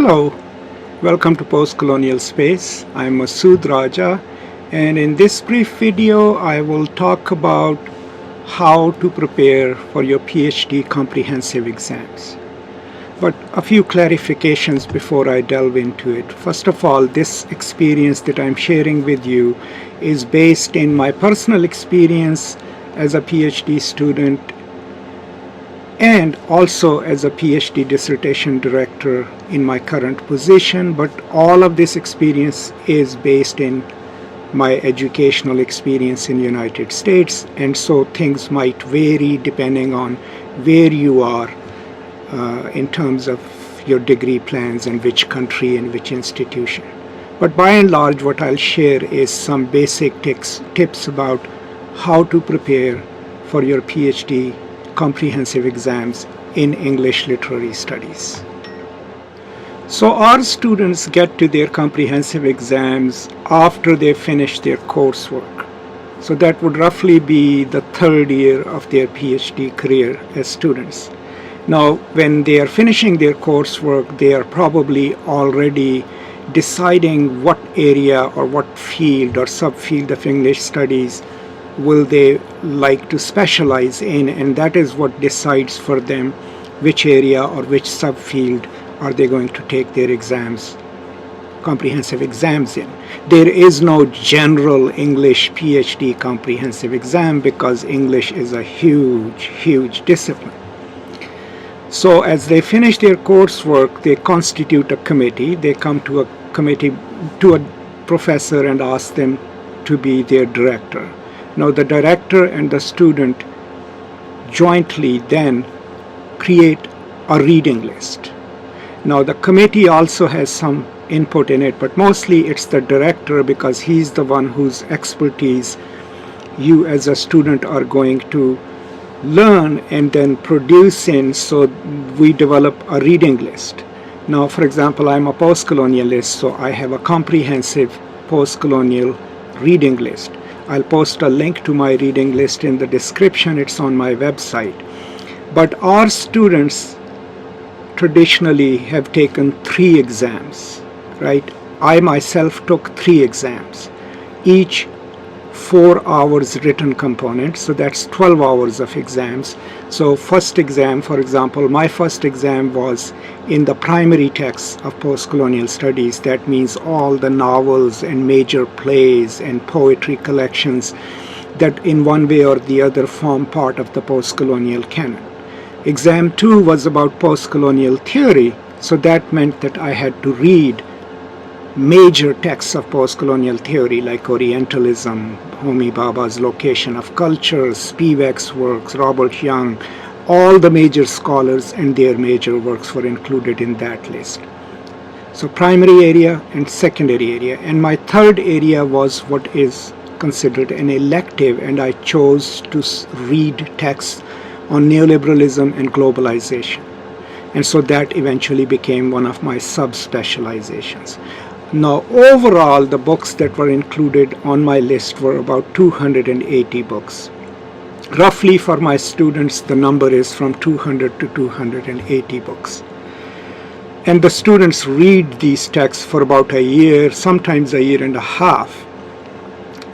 Hello, welcome to Post Colonial Space. I'm Masood Raja, and in this brief video I will talk about how to prepare for your PhD comprehensive exams. But a few clarifications before I delve into it. First of all, this experience that I'm sharing with you is based in my personal experience as a PhD student and also as a PhD dissertation director in my current position, but all of this experience is based in my educational experience in the United States, and so things might vary depending on where you are in terms of your degree plans and which country and which institution. But by and large, what I'll share is some basic tips about how to prepare for your PhD comprehensive exams in English literary studies. So our students get to their comprehensive exams after they finish their coursework. So that would roughly be the third year of their PhD career as students. Now, when they are finishing their coursework, they are probably already deciding what area or what field or subfield of English studies will they like to specialize in, and that is what decides for them which area or which subfield are they going to take their exams, comprehensive exams in. There is no general English PhD comprehensive exam because English is a huge discipline. So as they finish their coursework, they constitute a committee. They come to a committee, to a professor, and ask them to be their director. Now the director and the student jointly then create a reading list. Now the committee also has some input in it, but mostly it's the director because he's the one whose expertise you as a student are going to learn and then produce in, so we develop a reading list. Now, for example, I'm a post-colonialist, so I have a comprehensive post-colonial reading list. I'll post a link to my reading list in the description. It's on my website. But our students traditionally have taken 3 exams, right? I myself took 3 exams, each 4 hours written component, so that's 12 hours of exams. So first exam, for example, my first exam was in the primary texts of post-colonial studies. That means all the novels and major plays and poetry collections that in one way or the other form part of the post-colonial canon. Exam 2 was about post-colonial theory, so that meant that I had to read major texts of post-colonial theory like Orientalism, Homi Bhabha's Location of Cultures, Spivak's works, Robert Young. All the major scholars and their major works were included in that list. So primary area and secondary area. And my third area was what is considered an elective, and I chose to read texts on neoliberalism and globalization. And so that eventually became one of my sub-specializations. Now, overall, the books that were included on my list were about 280 books. Roughly for my students, the number is from 200 to 280 books. And the students read these texts for about a year, sometimes a year and a half,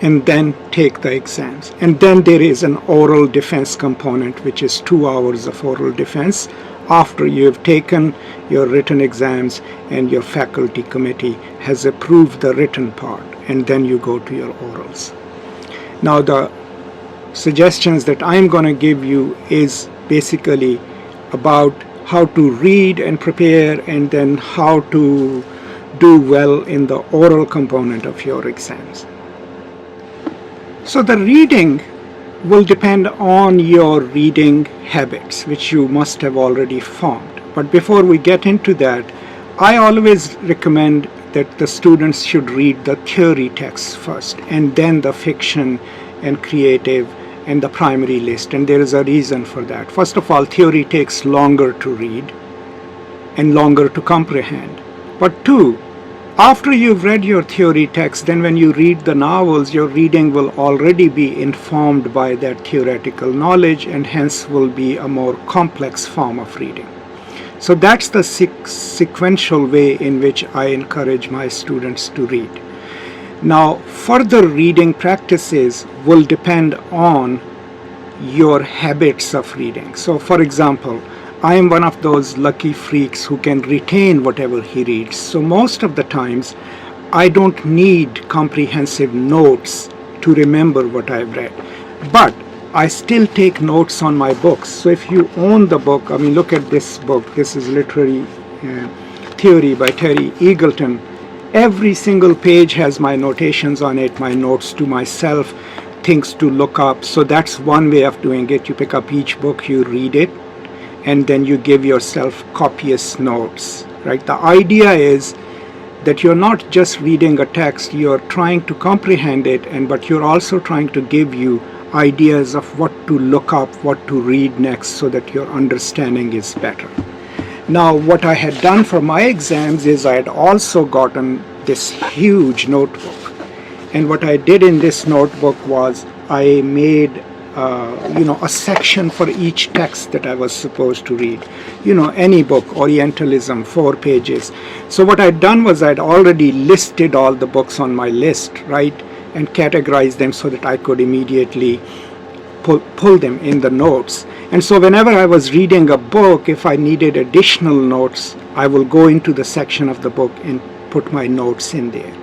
and then take the exams. And then there is an oral defense component, which is 2 hours of oral defense after you have taken your written exams and your faculty committee has approved the written part, and then you go to your orals. Now the suggestions that I'm going to give you is basically about how to read and prepare, and then how to do well in the oral component of your exams. So the reading will depend on your reading habits, which you must have already formed. But before we get into that, I always recommend that the students should read the theory texts first, and then the fiction and creative and the primary list. And there is a reason for that. First of all, theory takes longer to read and longer to comprehend. But 2, after you've read your theory text, then when you read the novels, your reading will already be informed by that theoretical knowledge, and hence will be a more complex form of reading. So that's the sequential way in which I encourage my students to read. Now, further reading practices will depend on your habits of reading. So, for example, I am one of those lucky freaks who can retain whatever he reads. So most of the times, I don't need comprehensive notes to remember what I've read. But I still take notes on my books. So if you own the book, I mean, look at this book. This is Literary Theory by Terry Eagleton. Every single page has my notations on it, my notes to myself, things to look up. So that's one way of doing it. You pick up each book, you read it, and then you give yourself copious notes, right? The idea is that you're not just reading a text, you're trying to comprehend it, but you're also trying to give you ideas of what to look up, what to read next, so that your understanding is better. Now, what I had done for my exams is I had also gotten this huge notebook. And what I did in this notebook was I made a section for each text that I was supposed to read. Any book, Orientalism, 4 pages. So what I'd done was I'd already listed all the books on my list, right, and categorized them so that I could immediately pull them in the notes. And so whenever I was reading a book, if I needed additional notes, I will go into the section of the book and put my notes in there.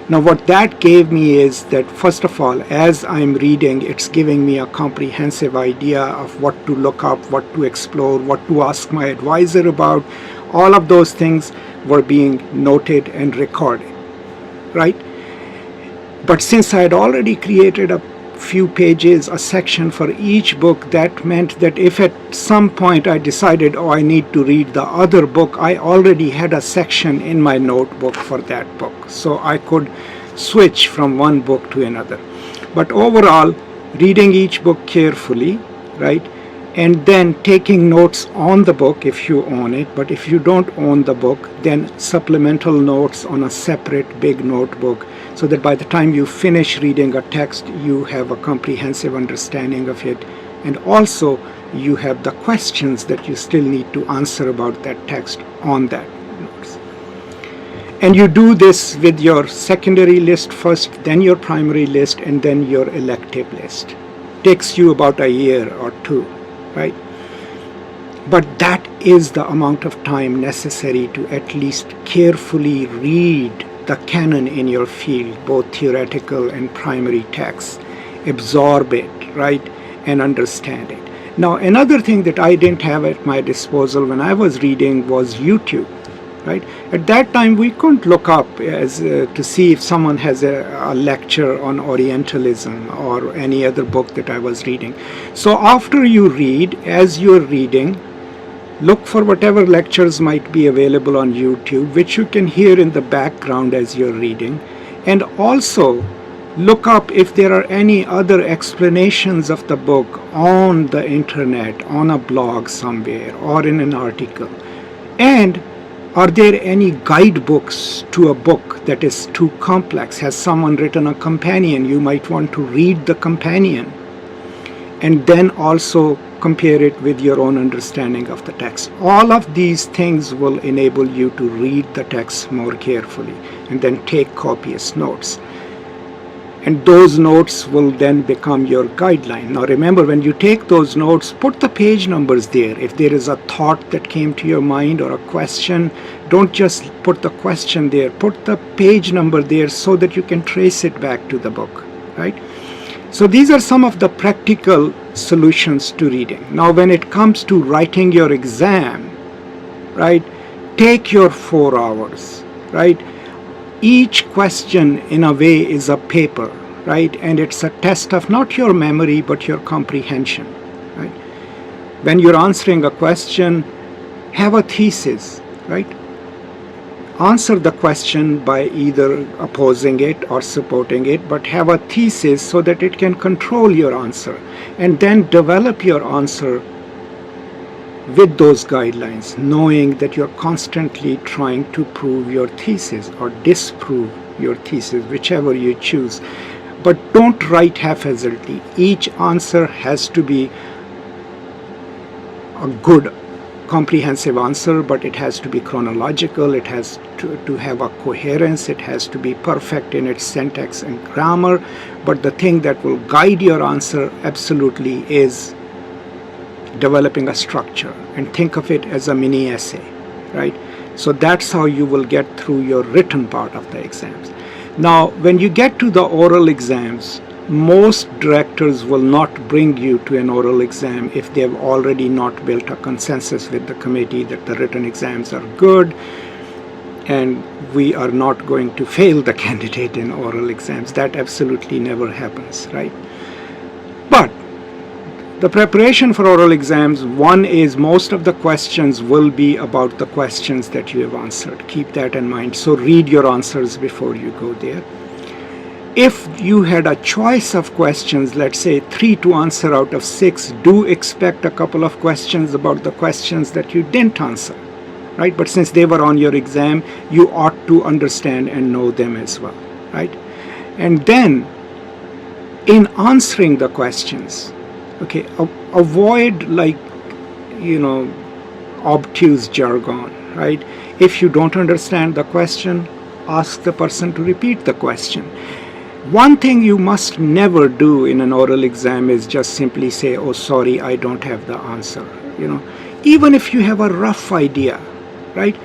Now what that gave me is that, first of all, as I'm reading, it's giving me a comprehensive idea of what to look up, what to explore, what to ask my advisor about. All of those things were being noted and recorded, right? But since I had already created a few pages, a section for each book, that meant that if at some point I decided, I need to read the other book, I already had a section in my notebook for that book. So I could switch from one book to another. But overall, reading each book carefully, right, and then taking notes on the book if you own it. But if you don't own the book, then supplemental notes on a separate big notebook, so that by the time you finish reading a text, you have a comprehensive understanding of it. And also, you have the questions that you still need to answer about that text on that notes. And you do this with your secondary list first, then your primary list, and then your elective list. Takes you about a year or two, right? But that is the amount of time necessary to at least carefully read the canon in your field, both theoretical and primary texts, absorb it, right, and understand it. Now, another thing that I didn't have at my disposal when I was reading was YouTube, right? At that time, we couldn't look up to see if someone has a lecture on Orientalism or any other book that I was reading. So after you read, as you're reading, look for whatever lectures might be available on YouTube, which you can hear in the background as you're reading. And also look up if there are any other explanations of the book on the internet, on a blog somewhere, or in an article. And are there any guidebooks to a book that is too complex? Has someone written a companion? You might want to read the companion and then also compare it with your own understanding of the text. All of these things will enable you to read the text more carefully and then take copious notes. And those notes will then become your guideline. Now remember, when you take those notes, put the page numbers there. If there is a thought that came to your mind or a question, don't just put the question there. Put the page number there so that you can trace it back to the book, right? So these are some of the practical solutions to reading. Now when it comes to writing your exam, right, take your 4 hours, right? Each question in a way is a paper, right? And it's a test of not your memory but your comprehension, right? When you're answering a question, have a thesis, right? Answer the question by either opposing it or supporting it, but have a thesis so that it can control your answer, and then develop your answer with those guidelines, knowing that you're constantly trying to prove your thesis or disprove your thesis, whichever you choose. But don't write haphazardly. Each answer has to be a good comprehensive answer, but it has to be chronological, it has to have a coherence, it has to be perfect in its syntax and grammar. But the thing that will guide your answer absolutely is developing a structure, and think of it as a mini essay, right? So that's how you will get through your written part of the exams. Now, when you get to the oral exams, most directors will not bring you to an oral exam if they have already not built a consensus with the committee that the written exams are good and we are not going to fail the candidate in oral exams. That absolutely never happens, right? But the preparation for oral exams, one is most of the questions will be about the questions that you have answered. Keep that in mind. So read your answers before you go there. If you had a choice of questions, let's say 3 to answer out of 6, do expect a couple of questions about the questions that you didn't answer, right? But since they were on your exam, you ought to understand and know them as well, right? And then in answering the questions, okay, avoid obtuse jargon, right? If you don't understand the question, ask the person to repeat the question. One thing you must never do in an oral exam is just simply say, oh, sorry, I don't have the answer. Even if you have a rough idea, right?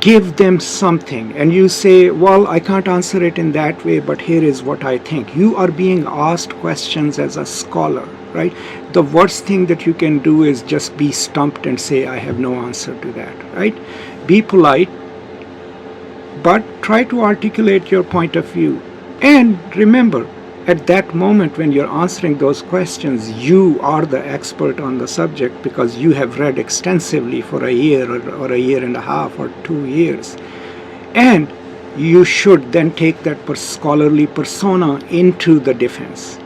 Give them something and you say, well, I can't answer it in that way, but here is what I think. You are being asked questions as a scholar, right? The worst thing that you can do is just be stumped and say, I have no answer to that, right? Be polite, but try to articulate your point of view. And remember, at that moment when you're answering those questions, you are the expert on the subject because you have read extensively for a year or a year and a half or 2 years. And you should then take that scholarly persona into the defense.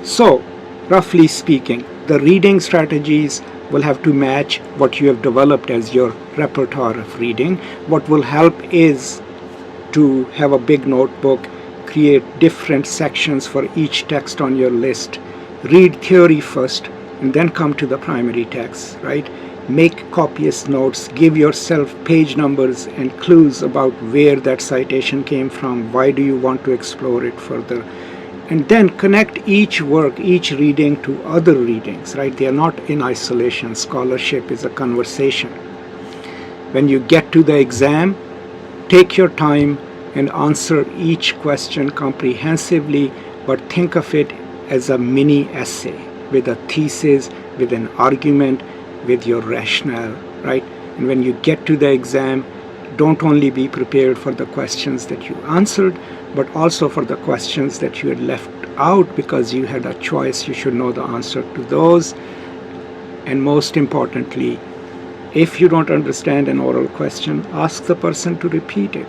So, roughly speaking, the reading strategies will have to match what you have developed as your repertoire of reading. What will help is to have a big notebook, create different sections for each text on your list, read theory first, and then come to the primary text, right? Make copious notes, give yourself page numbers and clues about where that citation came from, why do you want to explore it further, and then connect each work, each reading to other readings, right? They are not in isolation. Scholarship is a conversation. When you get to the exam, take your time and answer each question comprehensively, but think of it as a mini essay with a thesis, with an argument, with your rationale, right? And when you get to the exam, don't only be prepared for the questions that you answered, but also for the questions that you had left out because you had a choice. You should know the answer to those. And most importantly, if you don't understand an oral question, ask the person to repeat it.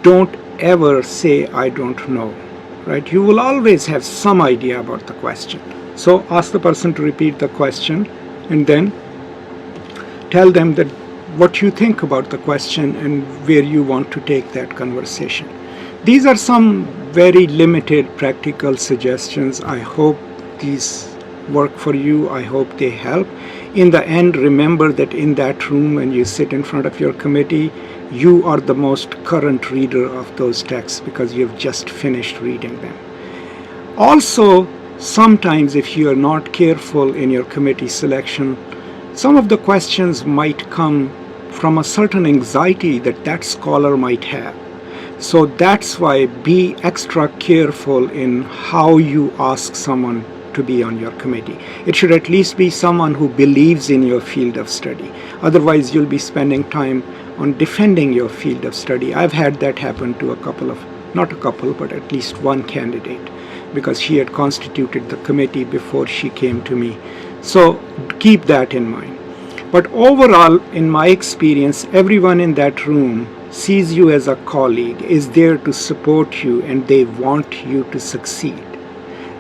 Don't ever say, I don't know, right? You will always have some idea about the question. So ask the person to repeat the question and then tell them that what you think about the question and where you want to take that conversation. These are some very limited practical suggestions. I hope these work for you. I hope they help. In the end, remember that in that room when you sit in front of your committee, you are the most current reader of those texts because you've just finished reading them. Also, sometimes if you are not careful in your committee selection, some of the questions might come from a certain anxiety that scholar might have. So that's why be extra careful in how you ask someone to be on your committee. It should at least be someone who believes in your field of study. Otherwise, you'll be spending time on defending your field of study. I've had that happen to not a couple, but at least one candidate, because she had constituted the committee before she came to me. So keep that in mind. But overall, in my experience, everyone in that room sees you as a colleague, is there to support you, and they want you to succeed.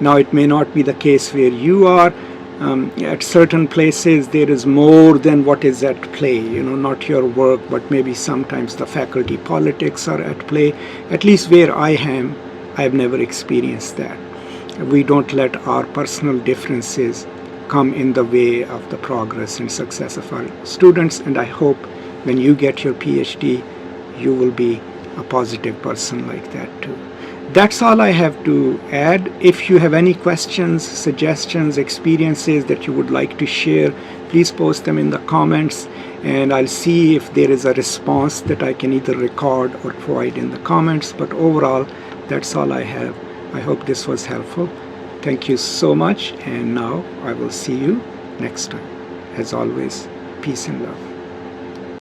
Now, it may not be the case where you are. At certain places, there is more than what is at play, not your work, but maybe sometimes the faculty politics are at play. At least where I am, I have never experienced that. We don't let our personal differences come in the way of the progress and success of our students. And I hope when you get your PhD, you will be a positive person like that too. That's all I have to add. If you have any questions, suggestions, experiences that you would like to share, please post them in the comments, and I'll see if there is a response that I can either record or provide in the comments. But overall, that's all I have. I hope this was helpful. Thank you so much, and now I will see you next time. As always, peace and love.